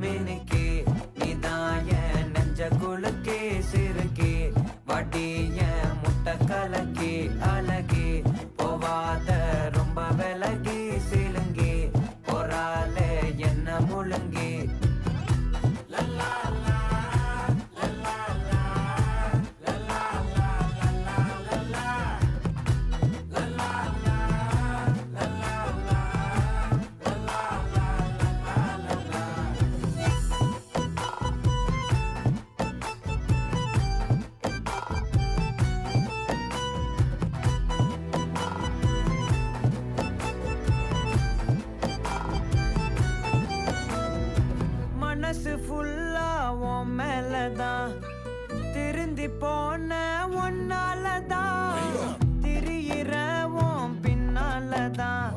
மினுக்கே நீதான் என் நெஞ்ச குலுக்கே சிறுக்கே வடிய முட்டை கலக்கே அழகே போவாத ரொம்ப விலகி சிலுங்கி போறாலே என்ன முழுங்கி மனசு ஃபுல்லா உன் மேலதான் திருந்தி போன ஒன்னாலதான் திரியிற உன் பின்னாலதான்